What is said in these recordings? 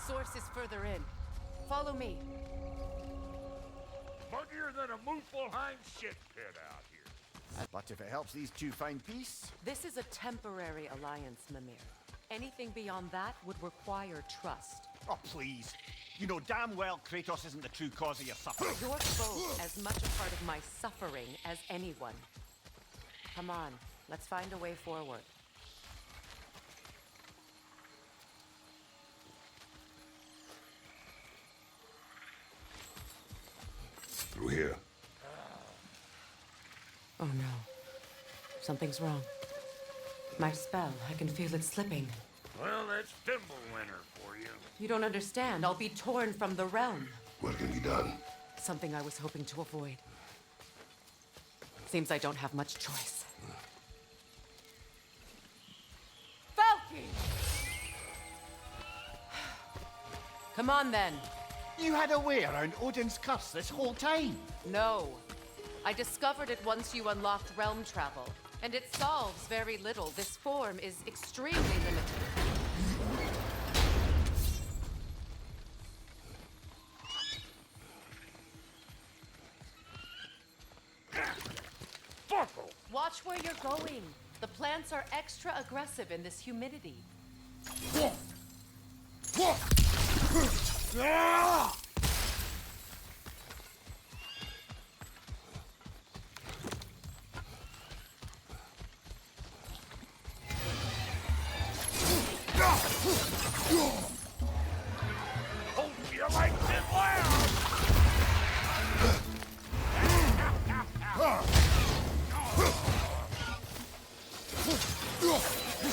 source is further in. Follow me. Muggier than a Muspelheim shit pit out here. But if it helps these two find peace... This is a temporary alliance, Mimir. Anything beyond that would require trust. Oh, please. You know damn well Kratos isn't the true cause of your suffering. You're both as much a part of my suffering as anyone. Come on, let's find a way forward. Through here. Oh no. Something's wrong. My spell, I can feel it slipping. Well, that's Thimblewinter for you. You don't understand. I'll be torn from the realm. What can be done? Something I was hoping to avoid. Seems I don't have much choice. Falky! Come on then. You had a way around Odin's curse this whole time. No. I discovered it once you unlocked realm travel, and it solves very little. This form is extremely limited. Buckle! Watch where you're going. The plants are extra aggressive in this humidity. Hope you like it loud!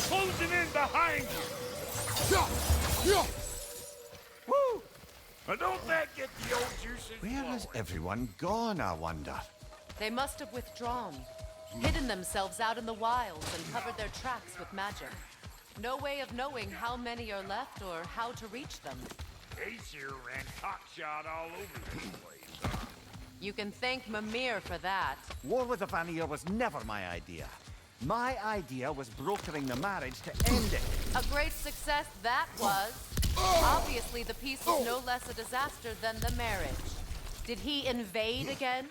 Closing in behind you! Woo! Now don't that get the old juices Where has flowing? everyone gone, I wonder? They must have withdrawn, hidden themselves out in the wilds and covered their tracks with magic. No way of knowing how many are left or how to reach them. Aesir ran cockshot all over this place, huh? You can thank Mimir for that. War with the Vanir was never my idea. My idea was brokering the marriage to end it. A great success that was. Obviously, the peace was no less a disaster than the marriage. Did he invade again?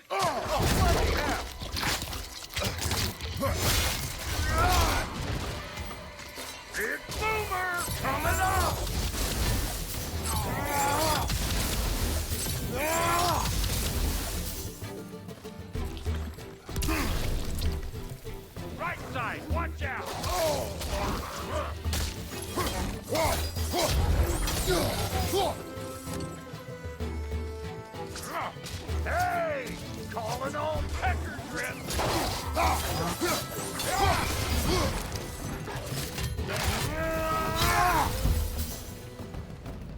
Big Boomer coming up! Right side, watch out! Hey! Calling on Pecker Grip!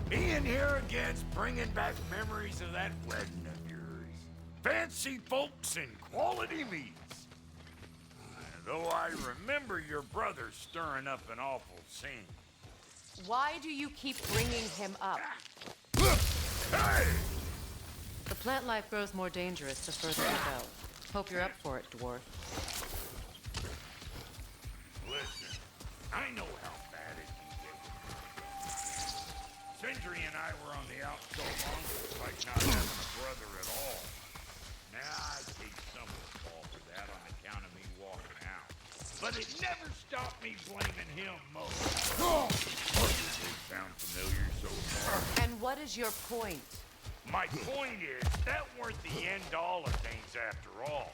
Being here again's bringing back memories of that wedding of yours. Fancy folks and quality meats. Though I remember your brother stirring up an awful scene. Why do you keep bringing him up? Hey! The plant life grows more dangerous the further you go. Hope you're up for it, dwarf. Listen, I know how bad it can get. Sindri and I were on the out so long, it's like not having a brother at all. Now I take some of the fall for that on account of me walking out. But it never stopped me blaming him most. Does it sound familiar so far? And what is your point? My point is, that weren't the end all of things after all.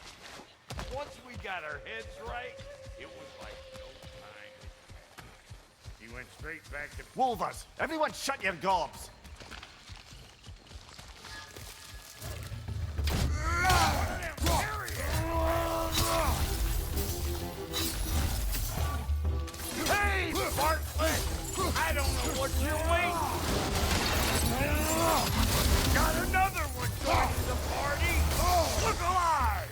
Once we got our heads right, it was like no time. He went straight back to... Wolvers, everyone shut your gobs! Hey, Bartlett! I don't know what you're waiting. Got another one joining the party. Look alive!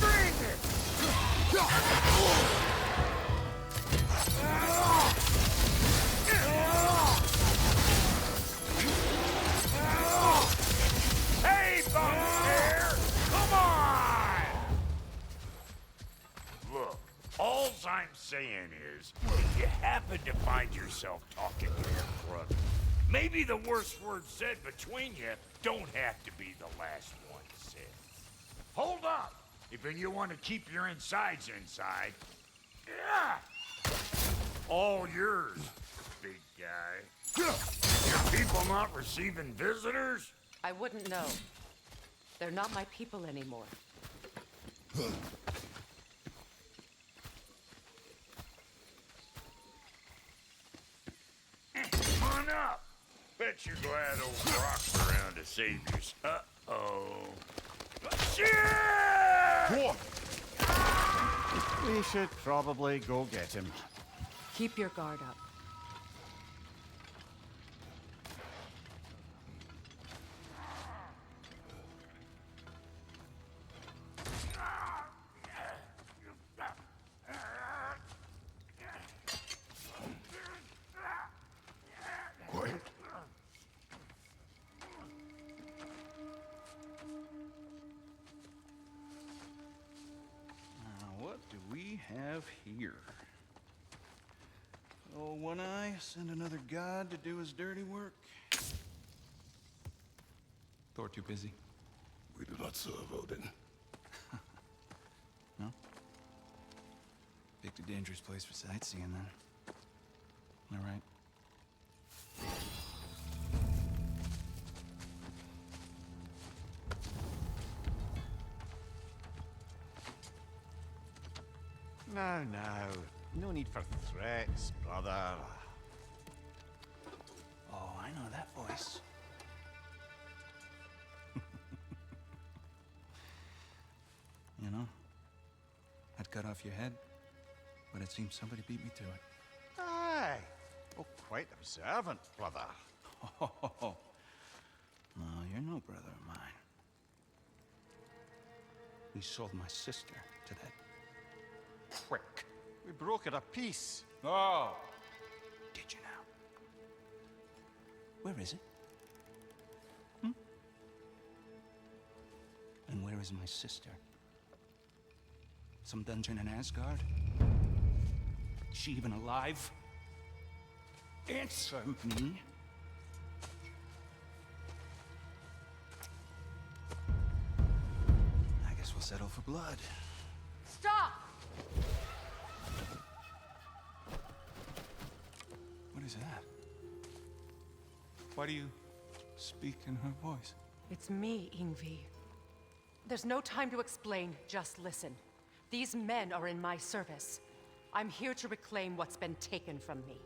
Bring it! saying is, if you happen to find yourself talking to your brother, maybe the worst word said between you don't have to be the last one said. Hold up! If you want to keep your insides inside, yeah! All yours, big guy. Your people not receiving visitors? I wouldn't know. They're not my people anymore. Come on up. Bet you're glad old Brock's around to save you. Uh-oh. Shit! We should probably go get him. Keep your guard up. Quiet. What do we have here? Oh, One Eye, send another god to do his dirty work. Thor too busy. We do not serve Odin. No? Picked a dangerous place for sightseeing, then. All right. Now, no need for threats, brother. Oh, I know that voice. You know, I'd cut off your head, but it seems somebody beat me to it. Aye. Oh, quite observant, brother. Oh, no, you're no brother of mine. We sold my sister to that prick. We broke it a piece. Oh! Did you now? Where is it? And where is my sister? Some dungeon in Asgard? Is she even alive? Answer me. I guess we'll settle for blood. Stop! What is that? Why do you speak in her voice? It's me, Ingvi. There's no time to explain, just listen. These men are in my service. I'm here to reclaim what's been taken from me.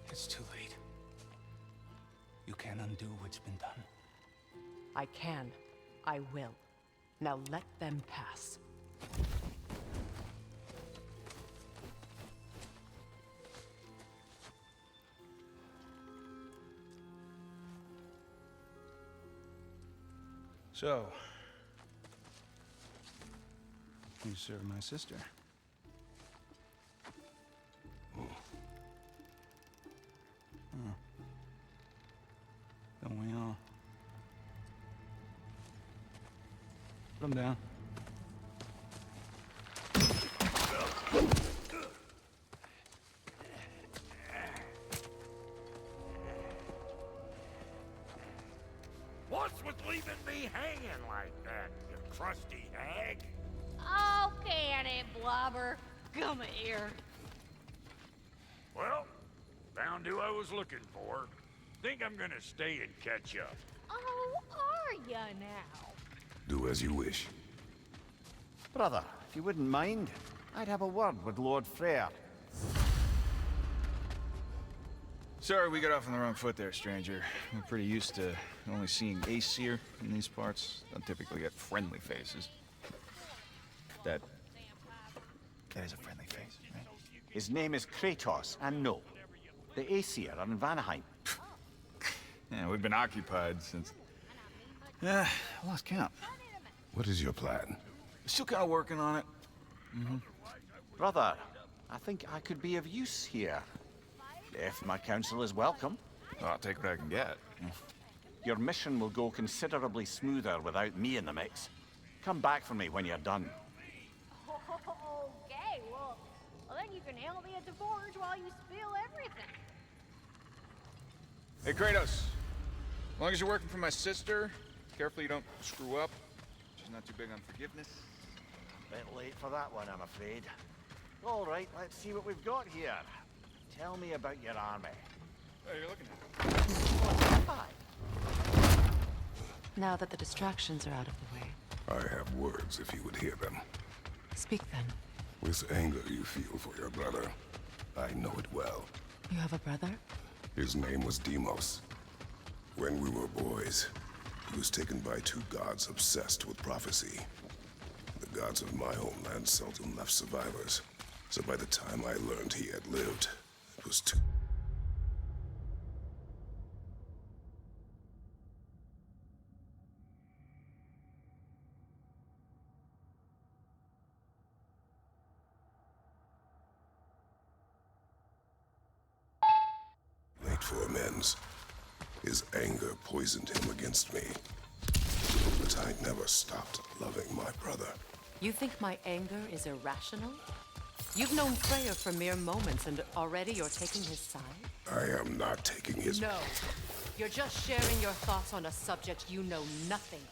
It's too late. You can't undo what's been done. I can. I will. Now let them pass. So, you serve my sister. Don't we all? Put 'em down. What's with leaving me hanging like that, you crusty hag? Oh, can it, Blobber? Come here. Well, found who I was looking for. Think I'm gonna stay and catch up. Oh, are ya now? Do as you wish. Brother, if you wouldn't mind, I'd have a word with Lord Freyr. Sorry we got off on the wrong foot there, stranger. We're pretty used to only seeing Aesir in these parts. Don't typically get friendly faces. That is a friendly face, right? His name is Kratos, and no, the Aesir are in Vanaheim. Yeah, we've been occupied since... I lost count. What is your plan? Still kind of working on it. Brother, I think I could be of use here. If my counsel is welcome. I'll take what I can get. Your mission will go considerably smoother without me in the mix. Come back for me when you're done. Okay, well, can help me at the forge while you spill everything. Hey, Kratos. As long as you're working for my sister, careful you don't screw up. She's not too big on forgiveness. Bit late for that one, I'm afraid. All right, let's see what we've got here. Tell me about your army. Oh, you're looking at it. Hi. Now that the distractions are out of the way, I have words if you would hear them. speak then. This anger you feel for your brother, I know it well. You have a brother? His name was Deimos. When we were boys, he was taken by two gods obsessed with prophecy. The gods of my homeland seldom left survivors, so by the time I learned he had lived, it was too... late for amends. His anger poisoned him against me. But I never stopped loving my brother. You think my anger is irrational? You've known Freyr for mere moments, and already you're taking his side? I am not taking his... No. You're just sharing your thoughts on a subject you know nothing about.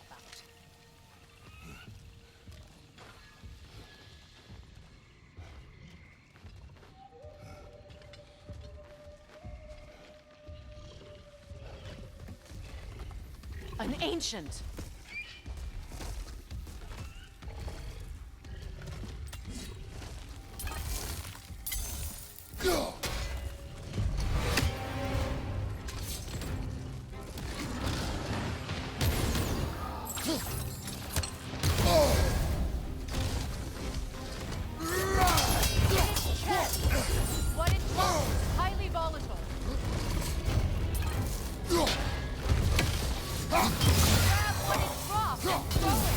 An ancient! What it was, highly volatile. Grab what it dropped and throw it.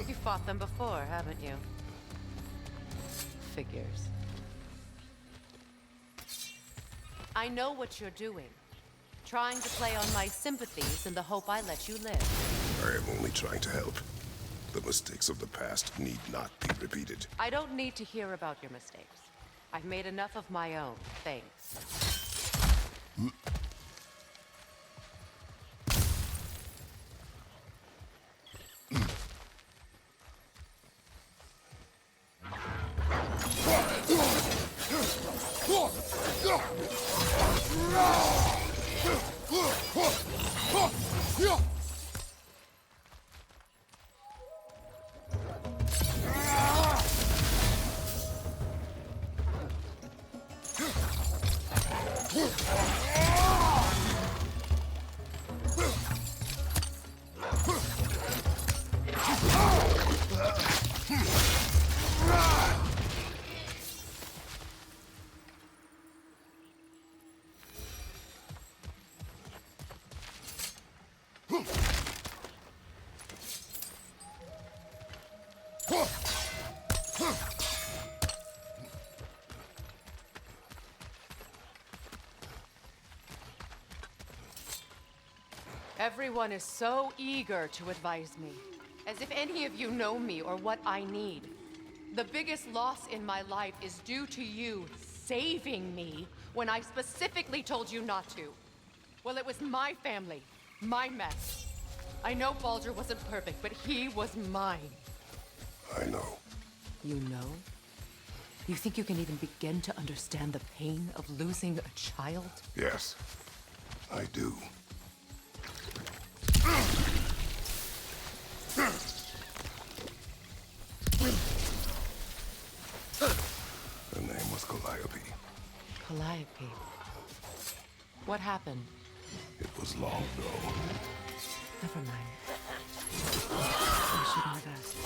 You fought them before, haven't you? Figures. I know what you're doing. Trying to play on my sympathies in the hope I let you live. I am only trying to help. The mistakes of the past need not be repeated. I don't need to hear about your mistakes. I've made enough of my own, thanks. Everyone is so eager to advise me, as if any of you know me or what I need. The biggest loss in my life is due to you saving me when I specifically told you not to. Well, it was my family, my mess. I know Baldur wasn't perfect, but he was mine. I know. You know? You think you can even begin to understand the pain of losing a child? Yes, I do. Her name was Calliope. Calliope. What happened? It was long ago. Never mind. I shouldn't have asked.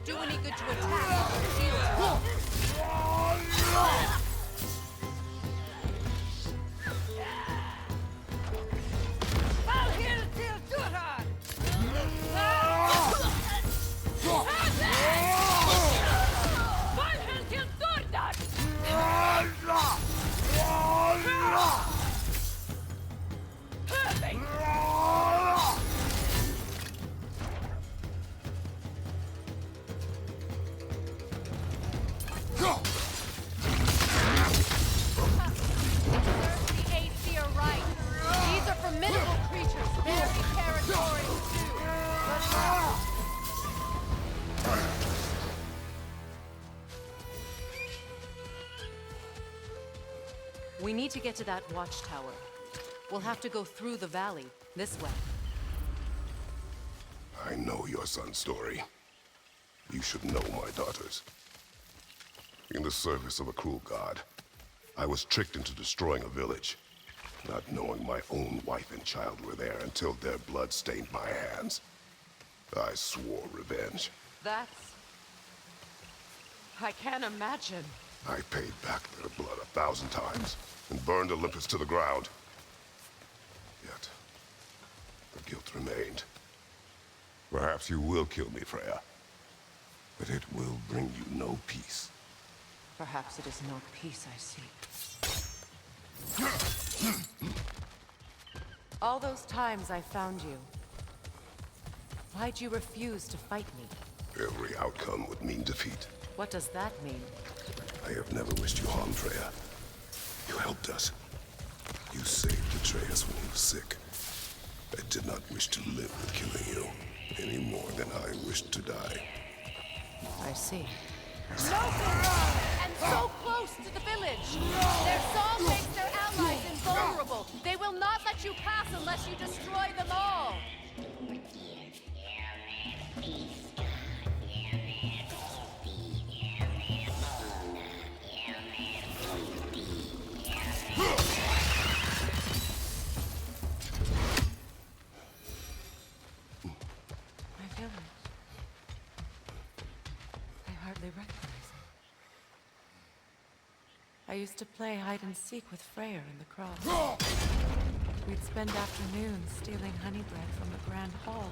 do any good to attack while the shields are up. We need to get to that watchtower. We'll have to go through the valley, this way. I know your son's story. You should know my daughter's. In the service of a cruel god, I was tricked into destroying a village, not knowing my own wife and child were there until their blood stained my hands. I swore revenge. That's... I can't imagine. I paid back their blood 1,000 times and burned Olympus to the ground. Yet, the guilt remained. Perhaps you will kill me, Freya, but it will bring you no peace. Perhaps it is not peace I seek. All those times I found you, why'd you refuse to fight me? Every outcome would mean defeat. What does that mean? I have never wished you harm, Freya. You helped us. You saved Atreus when he was sick. I did not wish to live with killing you, any more than I wished to die. I see. And so close to the village! Their song makes their allies invulnerable! They will not let you pass unless you destroy them all! I used to play hide and seek with Freyr in the cross. We'd spend afternoons stealing honey bread from the grand hall.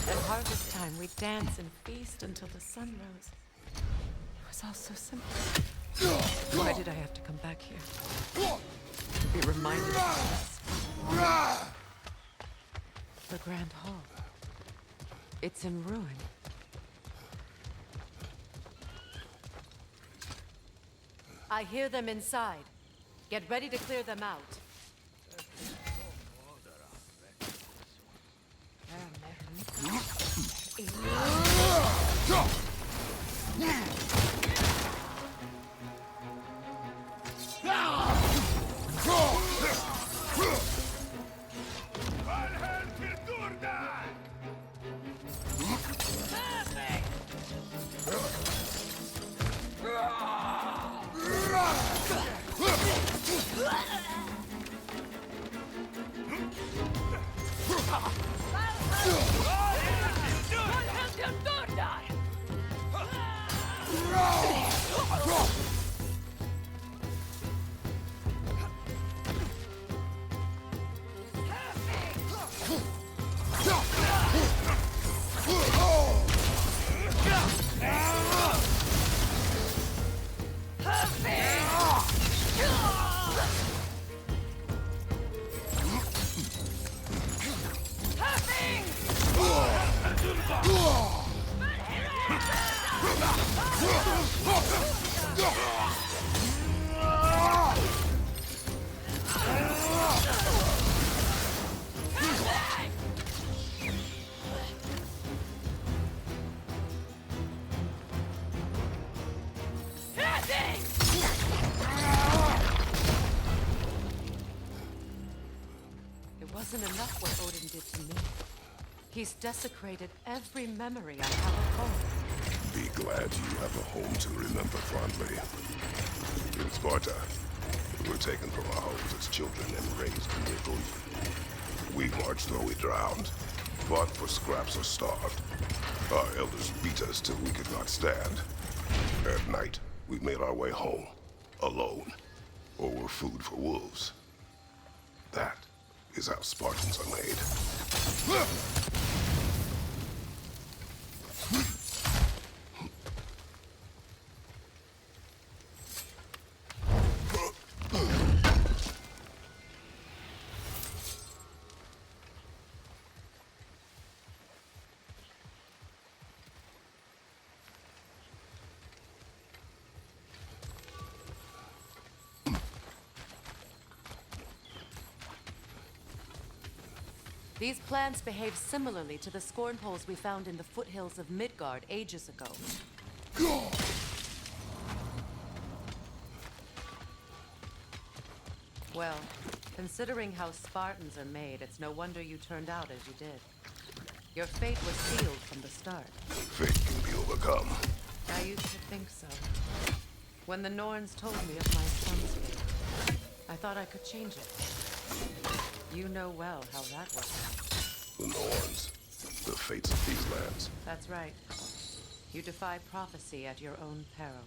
At harvest time, we'd dance and feast until the sun rose. It was all so simple. Why did I have to come back here? To be reminded of this. The grand hall. It's in ruin. I hear them inside. Get ready to clear them out. It wasn't enough what Odin did to me. He's desecrated every memory I have of home. Be glad you have a home to remember fondly. In Sparta, we were taken from our homes as children and raised in vehicles. We marched or we drowned, fought for scraps or starved. Our elders beat us till we could not stand. At night, we made our way home, alone, or were food for wolves. That is how Spartans are made. These plants behave similarly to the scorn poles we found in the foothills of Midgard ages ago. Well, considering how Spartans are made, it's no wonder you turned out as you did. Your fate was sealed from the start. Fate can be overcome. I used to think so. When the Norns told me of my son's fate, I thought I could change it. You know well how that works. The Norns. The fates of these lands. That's right. You defy prophecy at your own peril.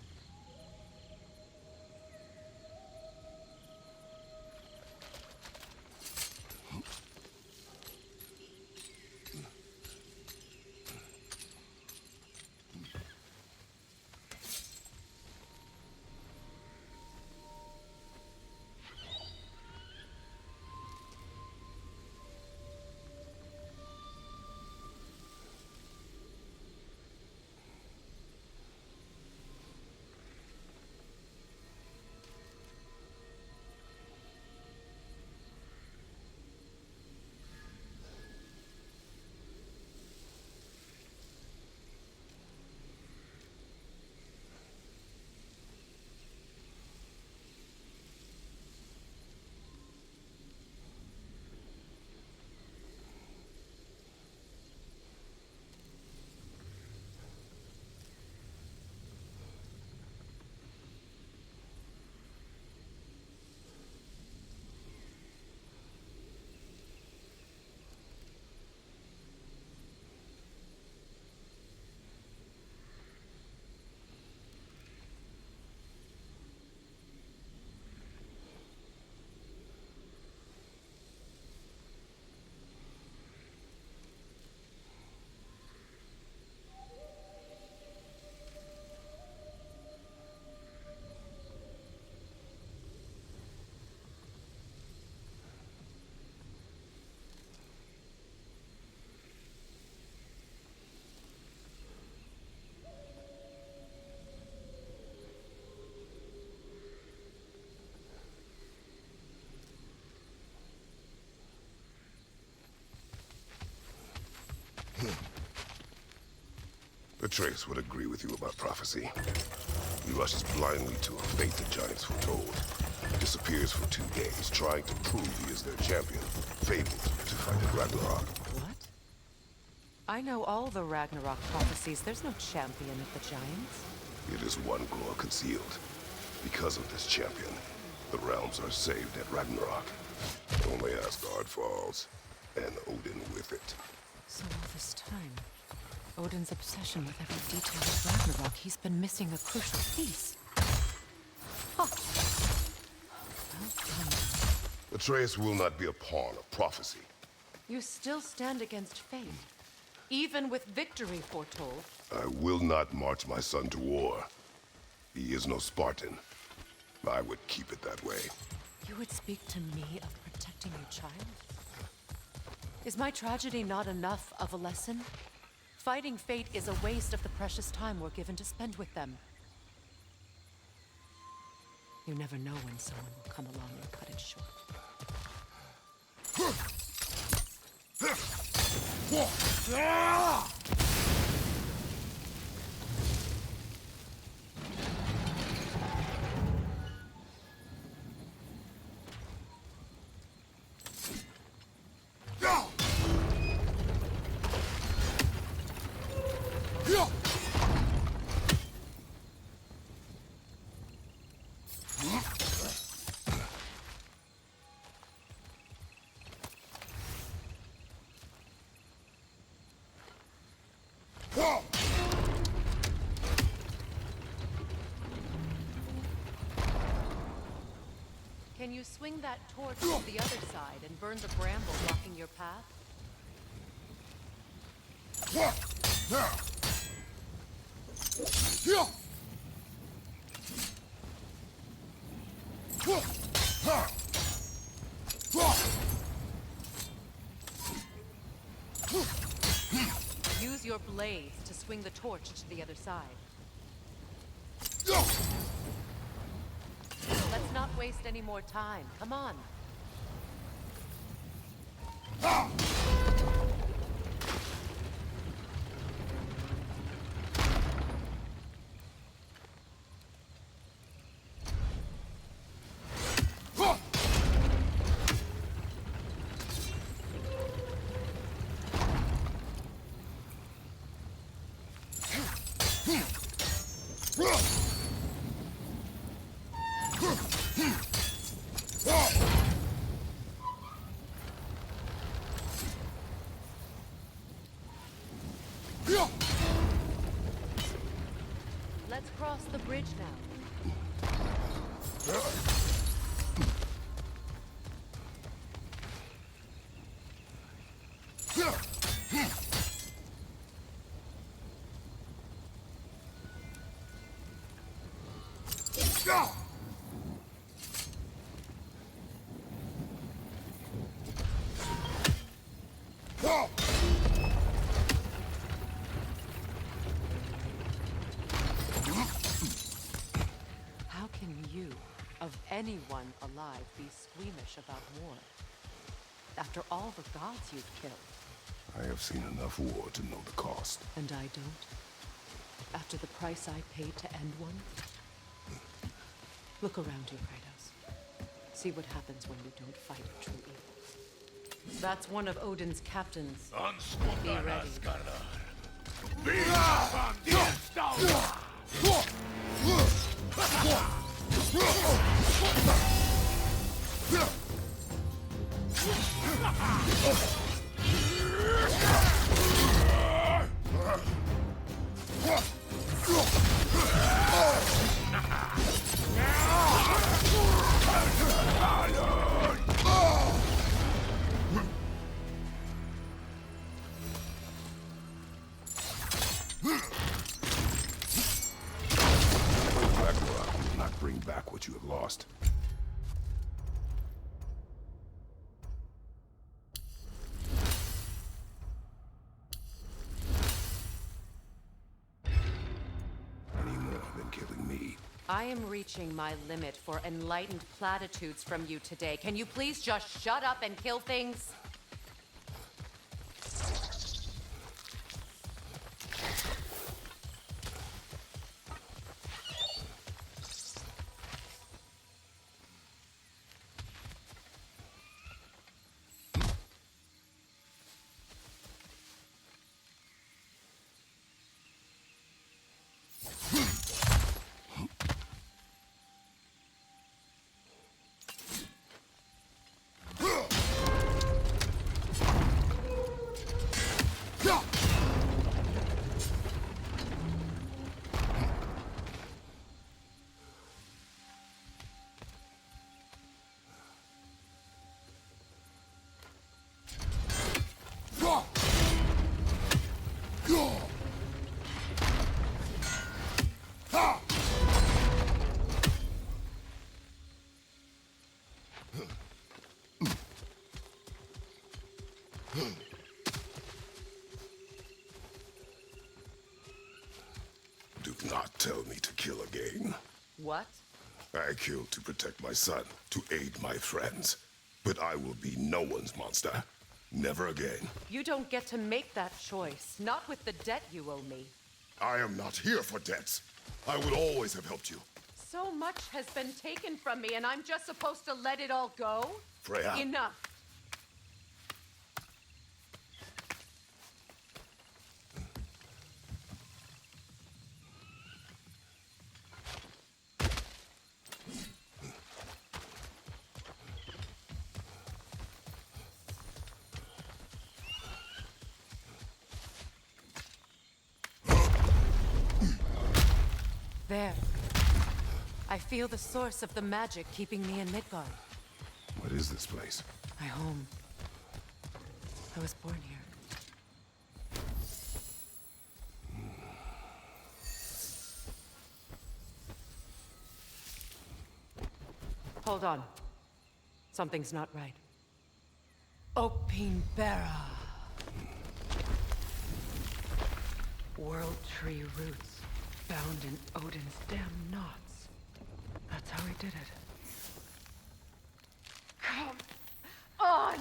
Atreus would agree with you about prophecy. He rushes blindly to a fate the giants foretold. Disappears for 2 days, trying to prove he is their champion. Fabled to fight at Ragnarok. What? I know all the Ragnarok prophecies. There's no champion of the giants. It is one glow concealed. Because of this champion, the realms are saved at Ragnarok. Only Asgard falls, and Odin with it. So all this time, Odin's obsession with every detail of Ragnarok, he's been missing a crucial piece. Huh. Well done. Atreus will not be a pawn of prophecy. You still stand against fate, even with victory foretold. I will not march my son to war. He is no Spartan. I would keep it that way. You would speak to me of protecting your child? Is my tragedy not enough of a lesson? Fighting fate is a waste of the precious time we're given to spend with them. You never know when someone will come along and cut it short. Can you swing that torch to the other side and burn the bramble blocking your path? Use your blades to swing the torch to the other side. Let's not waste any more time. Come on. Let's cross the bridge now. How can you, of anyone alive, be squeamish about war? After all the gods you've killed. I have seen enough war to know the cost. And I don't? After the price I paid to end one? Look around you, Kratos. See what happens when we don't fight true evil. That's one of Odin's captains. Be ready. Ragnarok will not bring back what you have lost. Any more than killing me. I am reaching my limit for enlightened platitudes from you today. Can you please just shut up and kill things? Do not tell me to kill again. What? I killed to protect my son, to aid my friends. But I will be no one's monster. Never again. You don't get to make that choice. Not with the debt you owe me. I am not here for debts. I would always have helped you. So much has been taken from me, and I'm just supposed to let it all go? Freya. Enough. There. I feel the source of the magic keeping me in Midgard. What is this place? My home. I was born here. Hold on. Something's not right. Opinbera. World tree roots bound in Odin's damn knots. That's how he did it. Come on!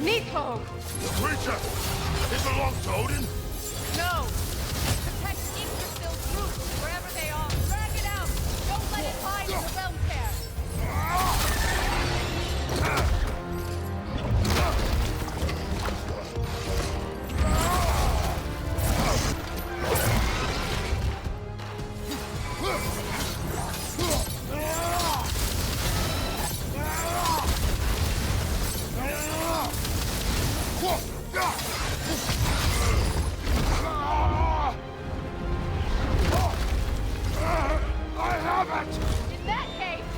Nico! The creature! It belongs to Odin? No! Protect Yggdrasil's roots wherever they are. Drag it out! Don't let it hide in the realm tear! I have it! In that case,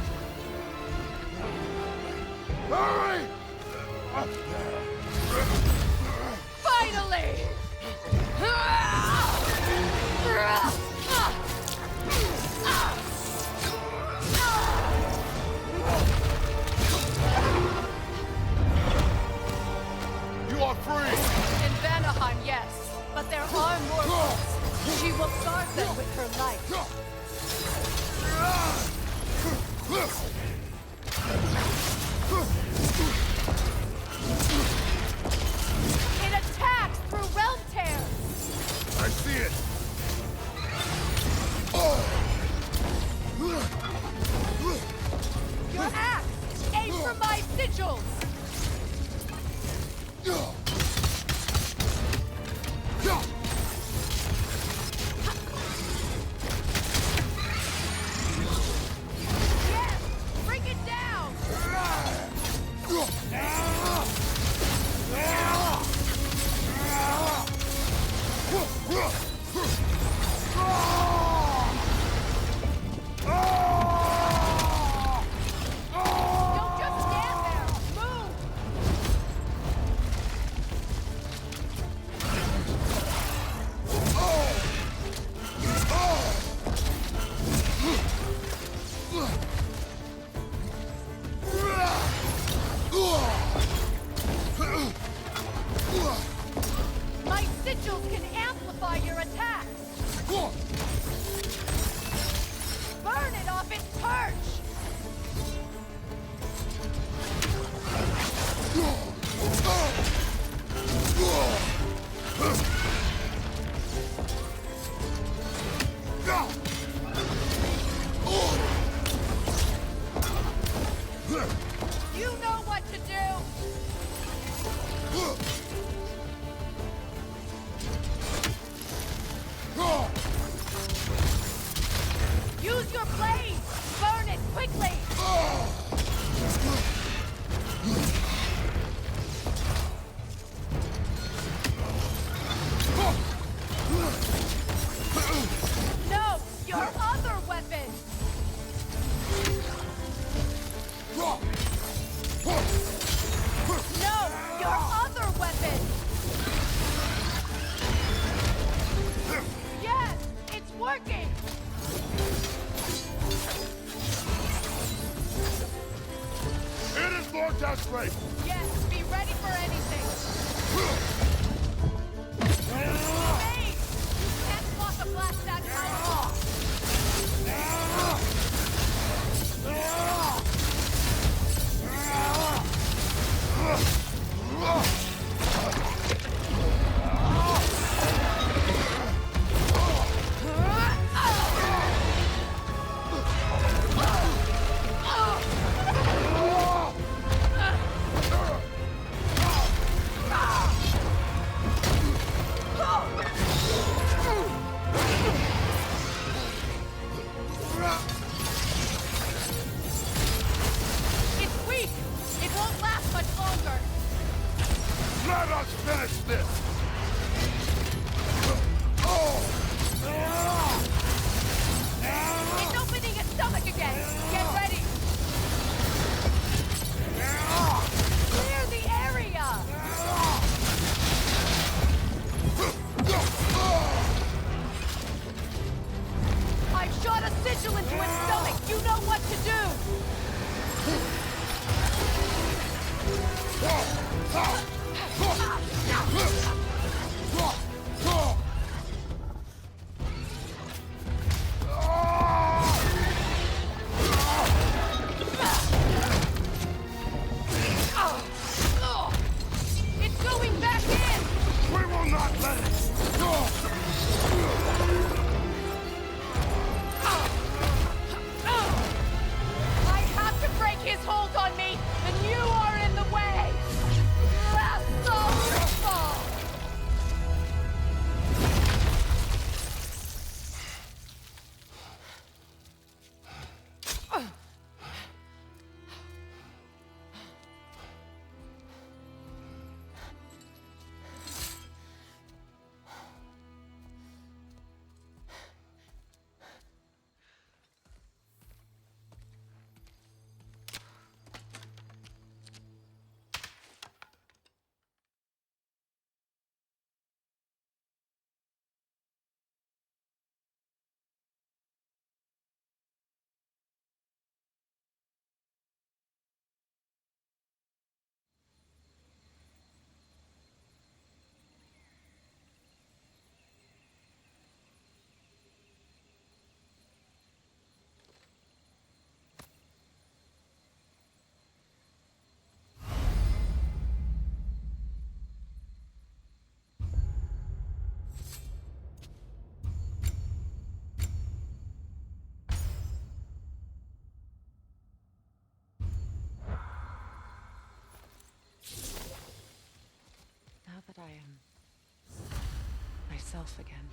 Hurry! finally! You are free! In Vanaheim, yes. But there are more wolves. She will guard them with her life. It attacks through realm tears. I see it! Your axe! Aim for my sigils! Yes! Bring it down! Don't just stand there! Move! My sigils can amplify your attacks! Burn it off its perch! You know what to do! Use your blade! Burn it quickly! No! Your other weapon! No! Your other weapon! Yes! It's working! It is Lord Desperate! Yes, be ready for anything! Hey! You can't block a blast that powerful! this? It's opening its stomach again! Get ready! Clear the area! I've shot a sigil into its stomach! You know what to do! It's going back in! We will not let it! I have to break his hold on me, and you are in the way! That's all your fault! Now that I am myself again,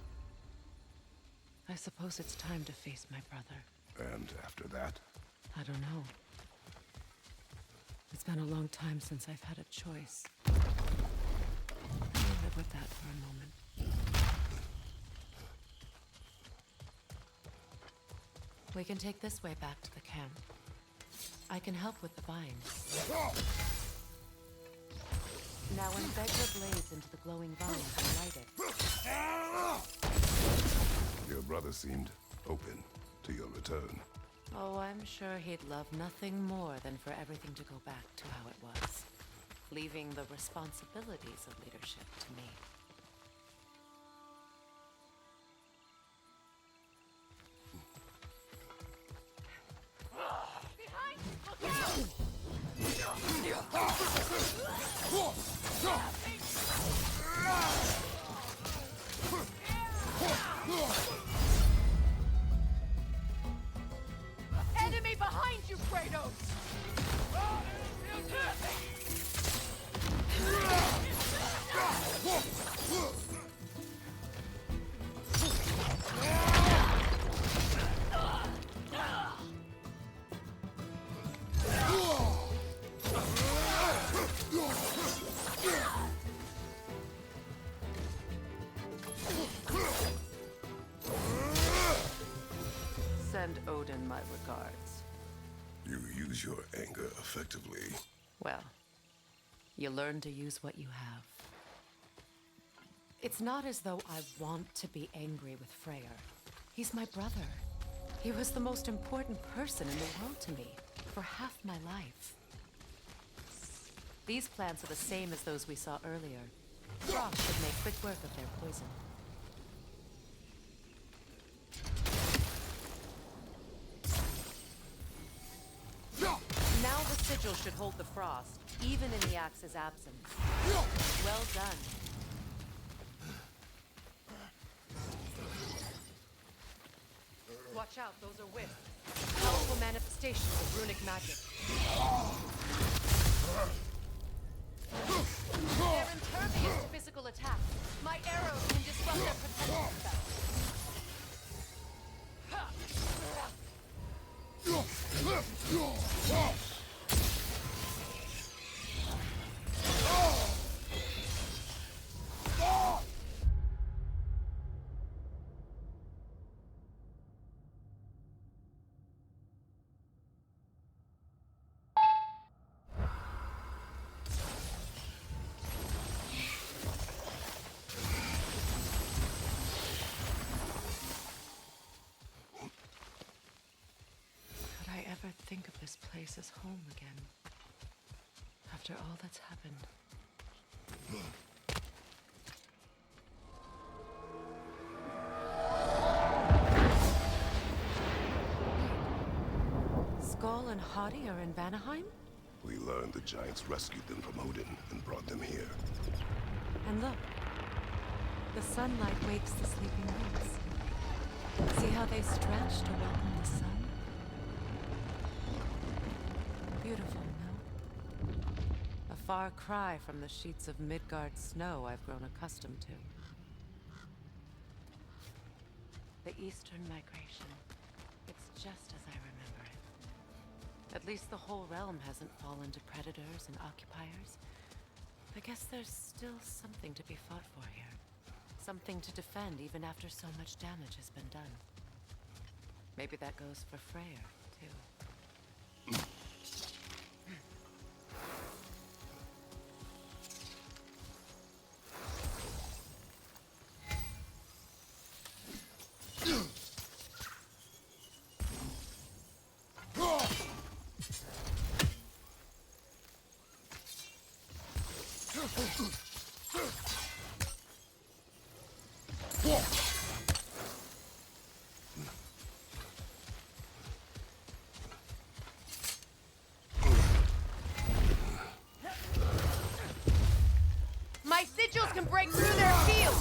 I suppose it's time to face my brother. And after that? I don't know. It's been a long time since I've had a choice. I'll live with that for a moment. We can take this way back to the camp. I can help with the vines. Now embed your blades into the glowing vines and light it. Your brother seemed open to your return. Oh, I'm sure he'd love nothing more than for everything to go back to how it was, leaving the responsibilities of leadership to me. Behind! Look out! Enemy behind you, Kratos! Send Odin my regards. You use your anger effectively. Well, you learn to use what you have. It's not as though I want to be angry with Freyr. He's my brother. He was the most important person in the world to me for half my life. These plants are the same as those we saw earlier. Frost should make quick work of their poison. Now the sigil should hold the frost, even in the axe's absence. Well done. Watch out, those are wisps. Powerful manifestations of runic magic. They're impervious to physical attack. My arrows can disrupt their protection spells. place is home again. After all that's happened. Skull and Hadi are in Vanaheim? We learned the giants rescued them from Odin and brought them here. And look, the sunlight wakes the sleeping roots. See how they stretch to welcome the sun? Beautiful, no? A far cry from the sheets of Midgard snow I've grown accustomed to. The Eastern Migration. It's just as I remember it. At least the whole realm hasn't fallen to predators and occupiers. I guess there's still something to be fought for here. Something to defend even after so much damage has been done. Maybe that goes for Freyr, too. My sigils can break through their field!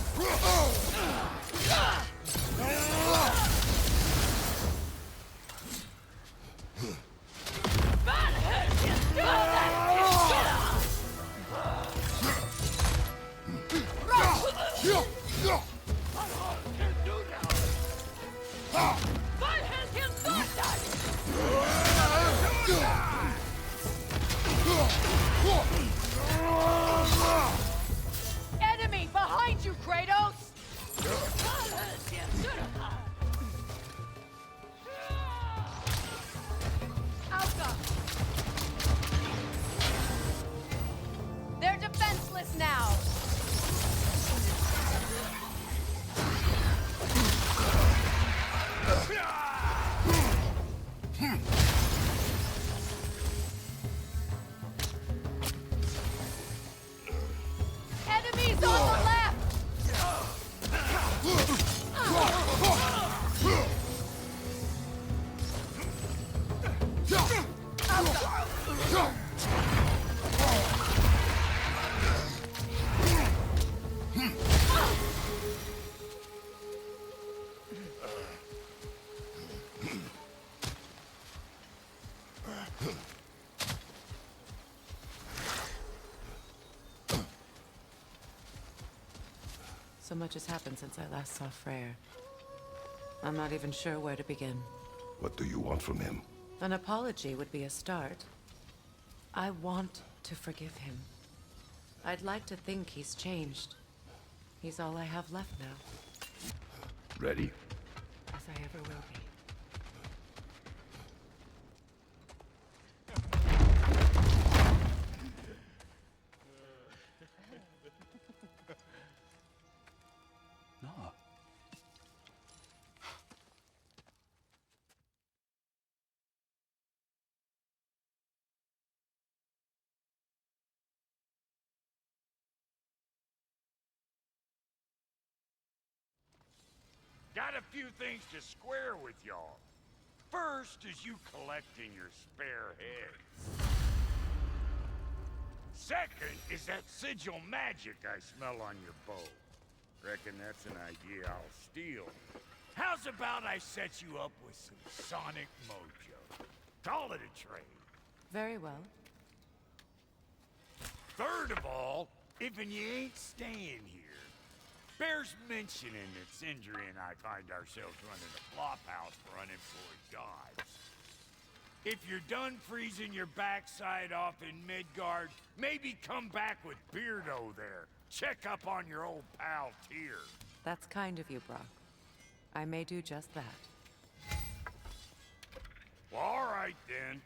Enemy behind you, Kratos! Alka! They're defenseless now! Enemies on the left! So much has happened since I last saw Freyr. I'm not even sure where to begin. What do you want from him? An apology would be a start. I want to forgive him. I'd like to think he's changed. He's all I have left now, Ready? as I ever will be. No. Got a few things to square with y'all. First is you collecting your spare heads. Second is that sigil magic I smell on your bow. Reckon that's an idea I'll steal. How's about I set you up with some sonic mojo? Call it a trade. Very well. Third of all, if you ain't staying here, bears mentioning that Sindri and I find ourselves running a flop house for unemployed gods. If you're done freezing your backside off in Midgard, maybe come back with Beardo there. Check up on your old pal Tyr. That's kind of you, Brock. I may do just that. Well, all right then.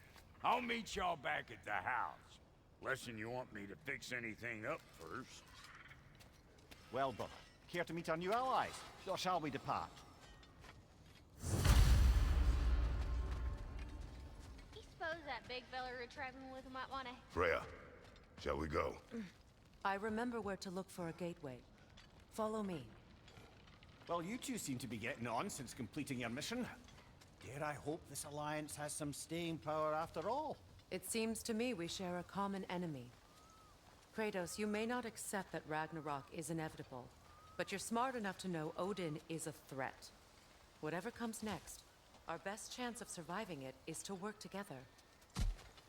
I'll meet y'all back at the house. Lesson you want me to fix anything up first. Well, brother, care to meet our new allies? Or shall we depart? I suppose was that big fella you're traveling with who might want to... Freya, shall we go? I remember where to look for a gateway. Follow me. Well, you two seem to be getting on since completing your mission. Dare I hope this alliance has some staying power after all? It seems to me we share a common enemy. Kratos, you may not accept that Ragnarok is inevitable, but you're smart enough to know Odin is a threat. Whatever comes next, our best chance of surviving it is to work together.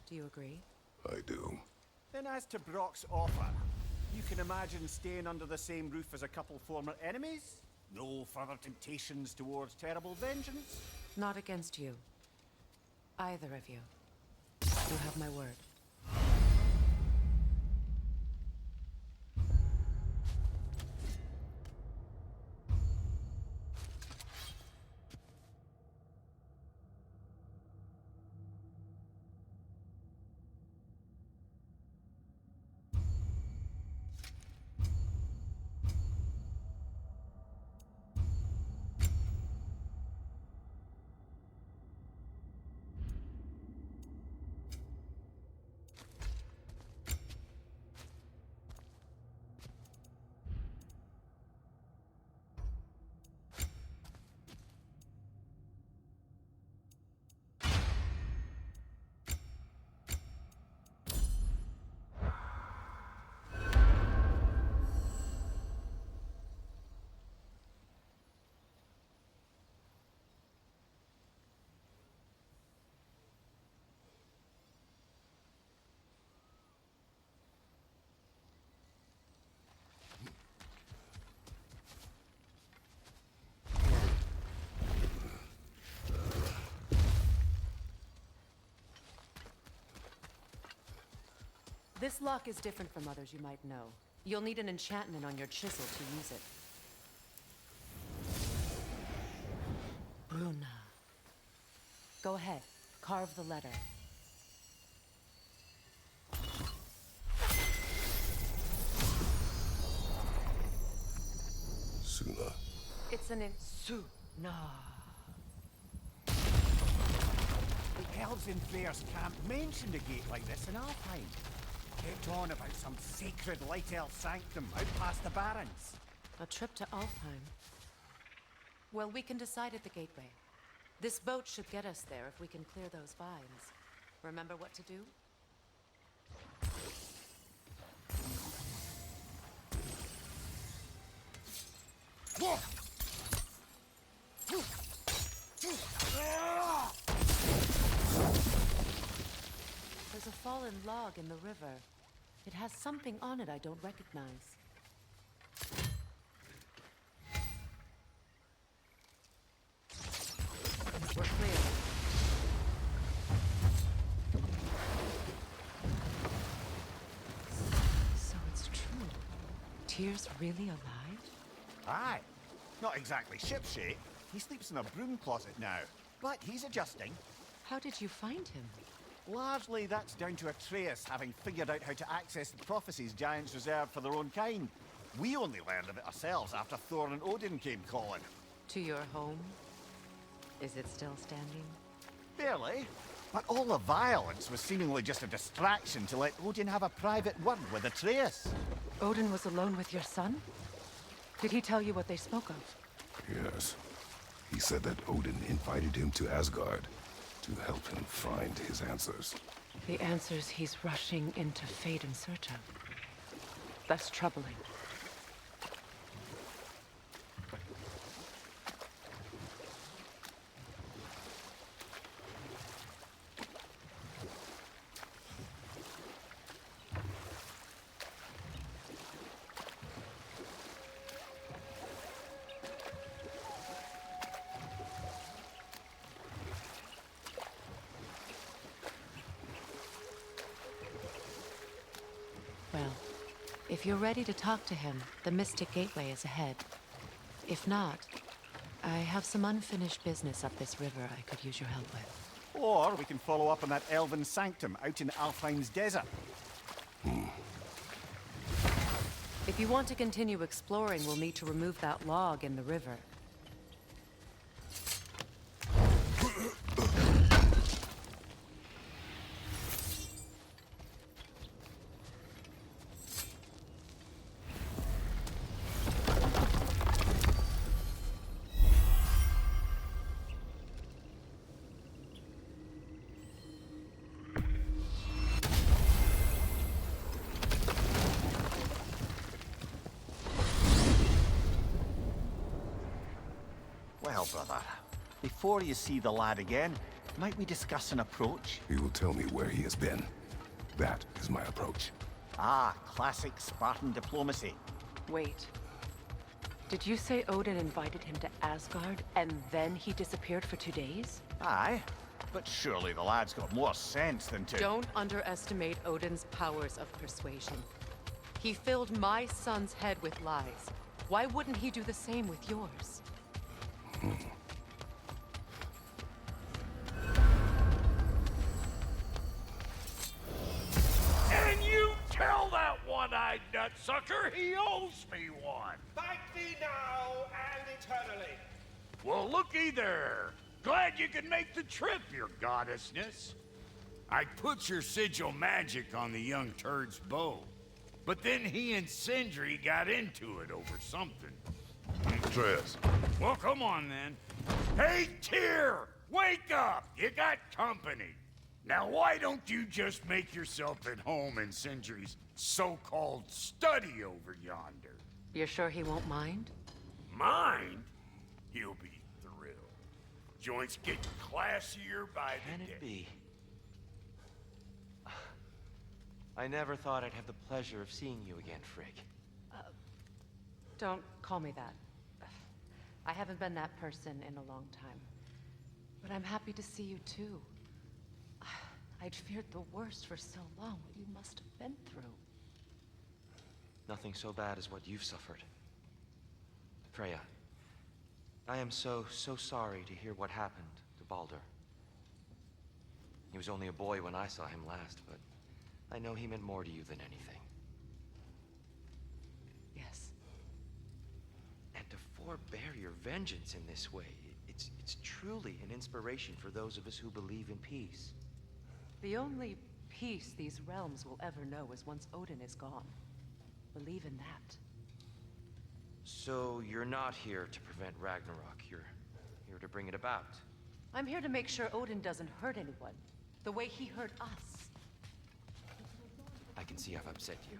Do you agree? I do. Then as to Brock's offer, you can imagine staying under the same roof as a couple former enemies? No further temptations towards terrible vengeance? Not against you. Either of you. You have my word. This lock is different from others you might know. You'll need an enchantment on your chisel to use it. Bruna. Go ahead. Carve the letter. Suna. It's an Suna. The elves in Freyr's camp mentioned a gate like this in Alfheim. Kept on about some sacred light elf sanctum out past the Barrens. A trip to Alfheim. Well, we can decide at the gateway. This boat should get us there if we can clear those vines. Remember what to do? There's a fallen log in the river. It has something on it I don't recognize. We're clear. So it's true. Tyr's really alive? Aye. Not exactly shipshape. He sleeps in a broom closet now. But he's adjusting. How did you find him? Largely, that's down to Atreus having figured out how to access the prophecies giants reserved for their own kind. We only learned of it ourselves after Thor and Odin came calling. To your home? Is it still standing? Barely. But all the violence was seemingly just a distraction to let Odin have a private word with Atreus. Odin was alone with your son? Did he tell you what they spoke of? Yes. He said that Odin invited him to Asgard to help him find his answers. The answers he's rushing into fate in search of. That's troubling. Well, if you're ready to talk to him, the Mystic Gateway is ahead. If not, I have some unfinished business up this river I could use your help with. Or we can follow up on that elven sanctum out in Alfheim's desert. If you want to continue exploring, we'll need to remove that log in the river. brother. Before you see the lad again, might we discuss an approach? He will tell me where he has been. That is my approach. Ah, classic Spartan diplomacy. Wait. Did you say Odin invited him to Asgard, and then he disappeared for 2 days? Aye, but surely the lad's got more sense than to... Don't underestimate Odin's powers of persuasion. He filled my son's head with lies. Why wouldn't he do the same with yours? And you tell that one-eyed nutsucker he owes me one. Fight thee now and eternally. Well, looky there. Glad you could make the trip, your goddessness. I put your sigil magic on the young turd's bow. But then he and Sindri got into it over something. Atreus. Well, come on then. Hey, Tyr! Wake up! You got company. Now, why don't you just make yourself at home in Sindri's so-called study over yonder? You're sure he won't mind? Mind? He'll be thrilled. Joints getting classier by Can the day. it be? I never thought I'd have the pleasure of seeing you again, Frigg. Don't call me that. I haven't been that person in a long time. But I'm happy to see you too. I'd feared the worst for so long, what you must have been through. Nothing so bad as what you've suffered. Freya, I am so sorry to hear what happened to Baldur. He was only a boy when I saw him last, but I know he meant more to you than anything. Yes. And to forbear your vengeance in this way, it's truly an inspiration for those of us who believe in peace. The only peace these realms will ever know is once Odin is gone. Believe in that. So you're not here to prevent Ragnarok, you're here to bring it about. I'm here to make sure Odin doesn't hurt anyone, the way he hurt us. I can see I've upset you.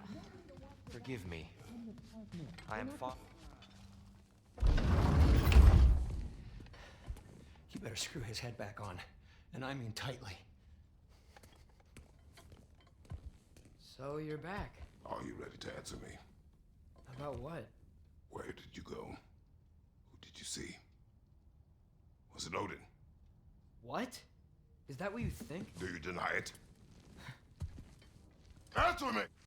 Forgive me. I am You better screw his head back on, and I mean tightly. So you're back. Are you ready to answer me? About what? Where did you go? Who did you see? Was it Odin? What? Is that what you think? Do you deny it? Answer me!